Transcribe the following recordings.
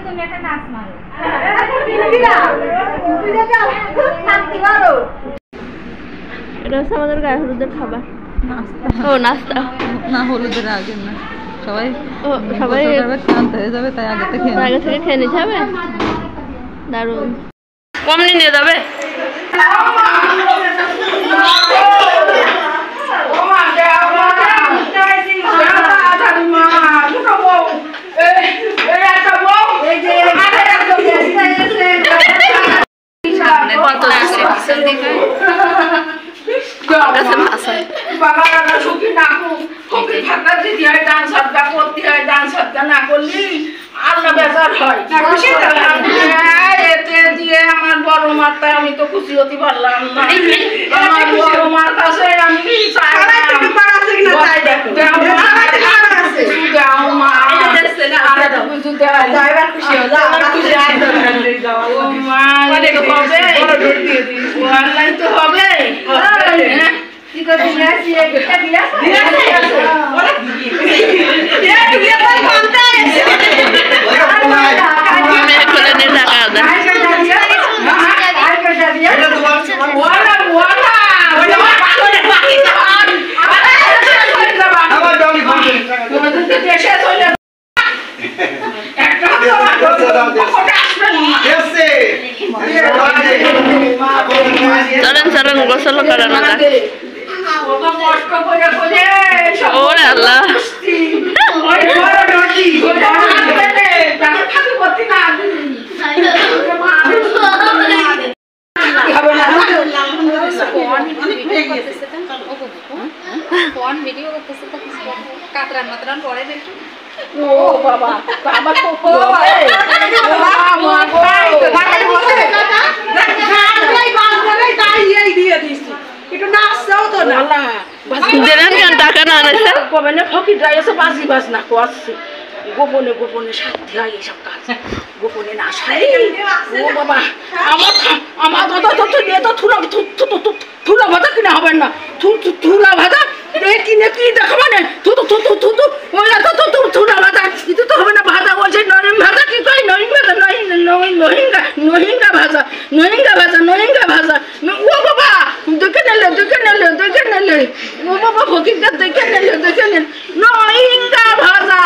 তুমি একটা নাচ মারো এটা হচ্ছে আমাদের গায়ে হলুদের খাবার ও নাস্তা না হলুদের আগে না সবাই সবাই ক্লান্ত হয়ে যাবে তাই আগে থেকে খেয়ে নিতে হবে দারুণ কমনি নিয়ে যাবে আমার বড় মাতা আমি তো খুশি হতে পারলাম না আমার বড় মার কাছে আমি তো হবে চলেন গোসল করানো যাক ওরে আল্লাহ ভিডিও করতেছে কাতরান মাতরান পরে দেখি ও বাবা বাবা টাকা না কবে ফকির যাই বাজি বাজ না করছি গোপনে গোপনে সাথে হয় এইসব কাজ গোপনে না সাই ও বাবা আমার তো থুলা ভাজা কিনা হবে না থুলা ভাজা কিনে কি দেখা মানে থুলা ভাজা কিন্তু তো হবে না ভাজা বলছে নরিম ভাজা কি কই নরিম ভাজা নহিঙ্গা ভাজা ও বাবা দেখে নিলে ও বাবা ফকিরটা দেখে নিলে নহিঙ্গা ভাজা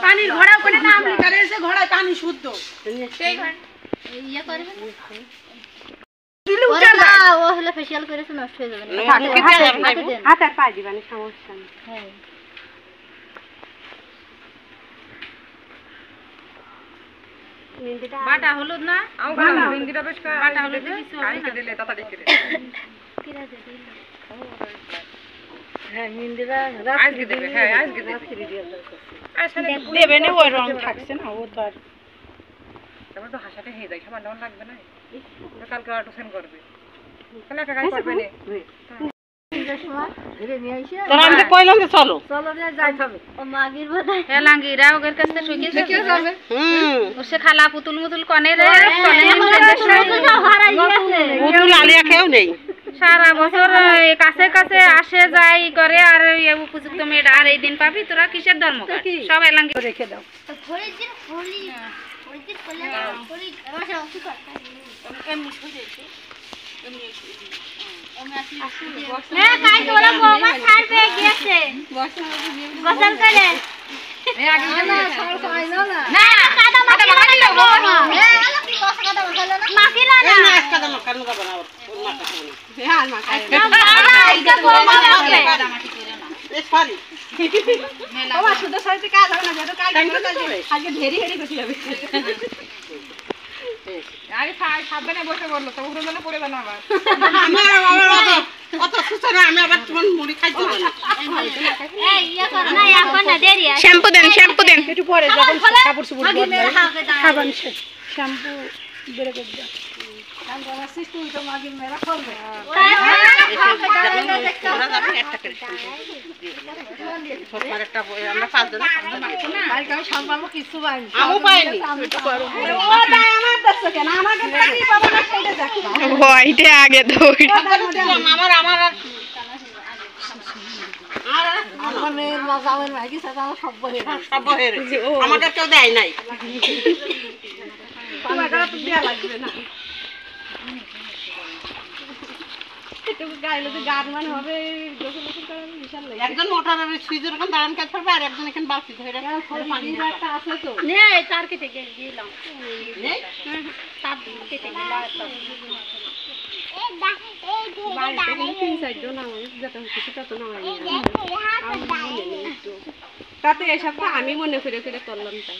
পানির ঘোড়া করে নাম লেখা রয়েছে ঘোড়ায় পানি শুদ্ধ ফেসিয়াল করেছে নষ্ট হয়ে যাবে হাত আর পায়ে দিবানি সমস্যা নেই বাটা হলুদ না বিন্দিটা বেশ বাটা হলুদ কাইকে দিলে তাড়াতাড়ি করে হ্যাঁ মিন্দিরা আজকে দেবে হ্যাঁ আজকে দেবে না ওই রং থাকছে না ও তো আর তারপর তো হাসাতে হয়ে যায় খাবার দাবার লাগবে না কালকে অটোসেন করবে কেন একা কাজ করবে না চলো যাইতে হবে ও মাগির বোধহয় হ্যাঁ লাঙ্গিরা ওদের কাছে শুকিয়ে যাবে ওসে খালা পুতুল মুতুল কনে রে পুতুল আলিয়া খেও নেই সারা বছর কাছে কাছে আসে যাই করে আর উপযুক্ত মেয়েটা আর এই দিন পাবি তোরা কিসের ধর্ম সব এলাঙ্গি রেখে দাও আরে সাবধানে বসে বললো তো উড়ে গেলে পড়ে যাবে আবার কত সুস্থ আমি আবার তোমার মুড়ি খাইতে হবে না শ্যাম্পু দেন একটু পরে যখন কাপড় চোপড় বদলাই খাবার শ্যাম্পু বের করে দাও আমরা সিস্টেম তো মাগি মেরা করবে একটা করে ছোট একটা আমরা 5 জন কালকে আমি সম্পাবো কিছু পাইনি আমও পাইনি ও তাই আমার দেখছো কেন আমাকে পানি পাবো না সেটা দেখো ভয়টা আগে দৌড় আমার আমার মানে মাজামের মাগি সাথে আমার সব বহে সব হয়ে আমাকে কেউ দেয় নাই তোমার কাছে তো দেয়া লাগবে না একটু গাইলে তো গান মান হবে গোসল গোসল করার বিশাল লাগে একজন মোটরের সুইচের ওখানে দাঁড়ান কাজ করবে আর একজন এখানে বালতি ধরে পানি একটা আছে তো নে তার কেটে গেলাম নেই তার কেটে গেলাম তাতে এসব তো আমি মনে করে করে করলাম তাই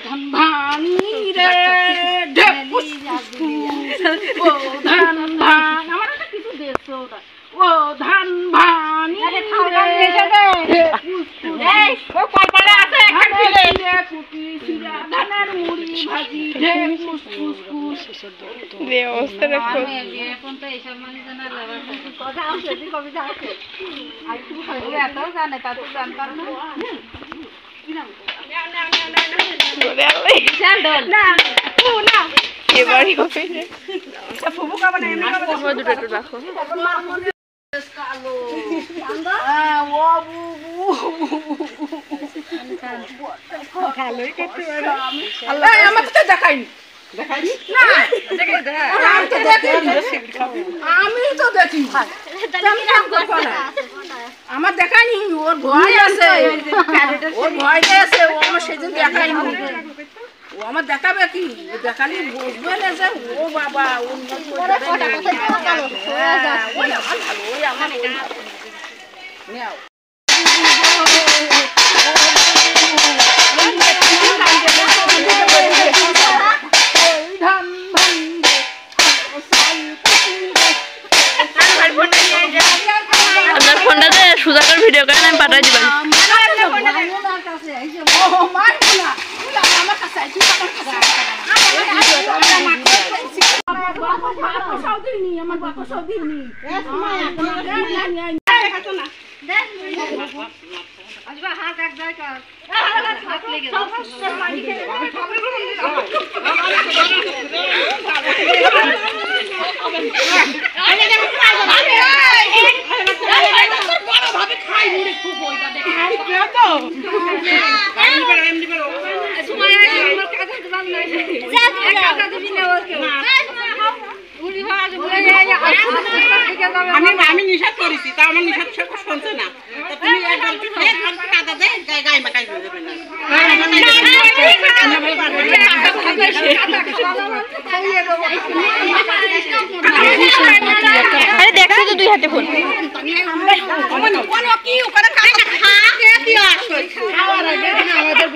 ধান ভানি রে ঢেপুস ও ধান ভান আমার একটা কিছু দেখছো ওটা ও ধান ভানি রে ঢেপুস এই ও কলপালে আছে একটা ছিলে কুটি সিরা ধানের মুড়ি ভাজি ঢেপুস কুস রে অবস্থাটা এখন তো এইসব মানে জানা লাগা কথা আছে দি কবিতা আছে আর তুমি ওরা এত জানে তা তো জানতাম না বিশাল ডল না ও না এবারই হবে ফুবু খাবে না এমনি খাবে তোমরা দুটো একটু রাখো কালো ও বুবু ভালোই করতে পারে আল্লাহ আমাকে তো দেখাইনি দেখাইনি না আমি তো দেখিনি আমি তো দেখি আমার দেখায়নি ওর ভয় আছে ওর ভয় আছে ও আমার সেদিন দেখায়নি ও আমার দেখাবে কি ও দেখালি বুঝবে না যে ও বাবা আপনার ফোনটা যে সুজাকার ভিডিও করে আমি পাঠাই দিবেন আমার বাতাসাও দিইনি আজবা হাত এক জায়গা হাত লেগে আমি নিষেধ করেছি তা আমার নিষেধ শুনছে না তা তুমি একবার কাদা দেয় গায়ে মাখাই হয়ে যাবে না আরে দেখছো তো দুই হাতে ফোন কি ওখানে খাওয়া দিয়ে আসো খাওয়ার আগে আমাদের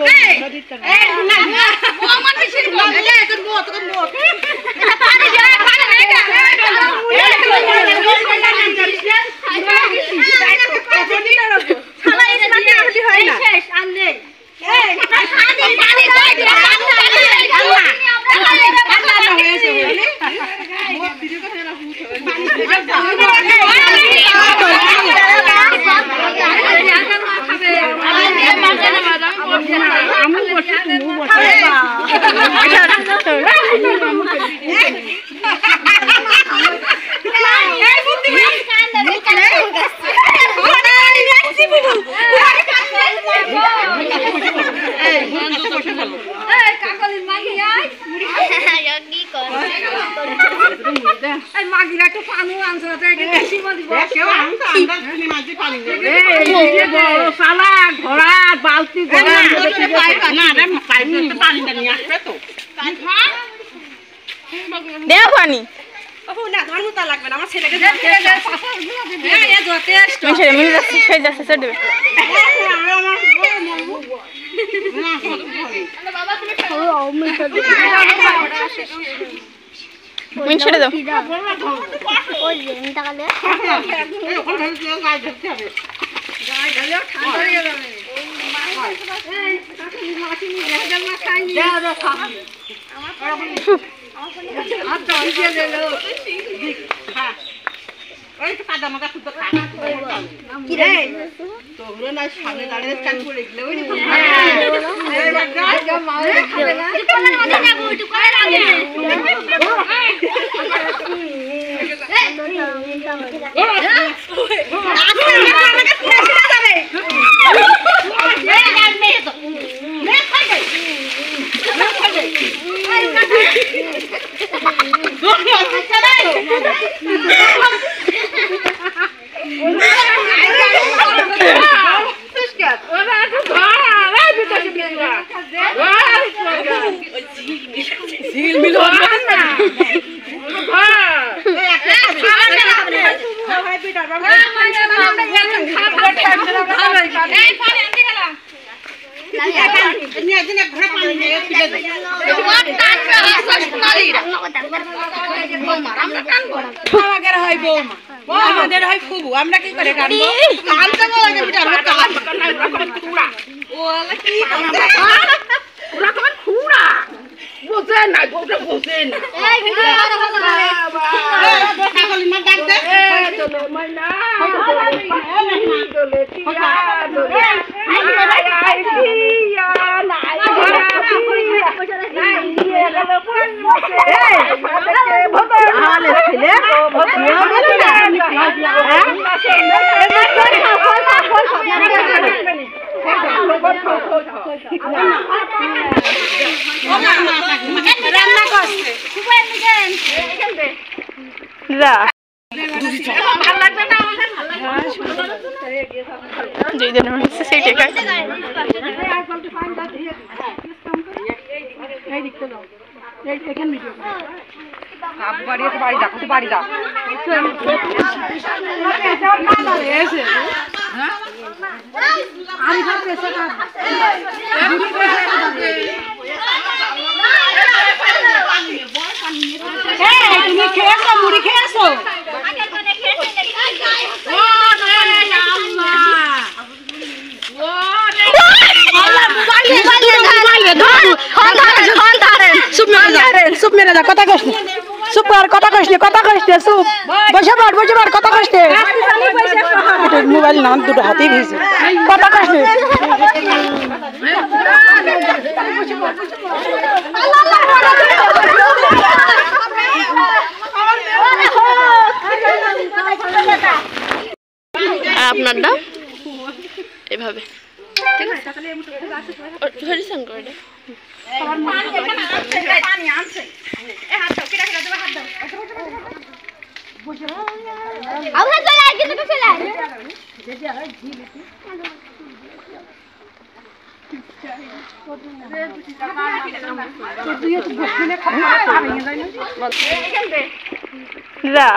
মাগিরা একটু পানি আনছে ঘোড়া বালতি পানিটা নিয়ে আসবে তো দেখ পানি না ধর্মতা লাগবে না আমার ছেলেকে মিশে যাচ্ছে দেবে মিন ছেড়ে দাও আমাদের হয় ফুবু আমরা কি করে কাটবো কাটতে বলে বিটার বোঝে না বউটা বোঝে না রান্না করছে যা যেই জন্য সেই টাকা তুমি খেয়েছো মুড়ি খেয়েছো চুপ মেরে যা কথা কষ্ট চুপ আর কথা কষ্ট চুপ বসে পড় কথা কষ্ট মোবাইল না দুটো হাতেই ভেজে কথা কষ্ট আর আপনারটা এভাবে ঠিক আছে হরিসন করে দে যা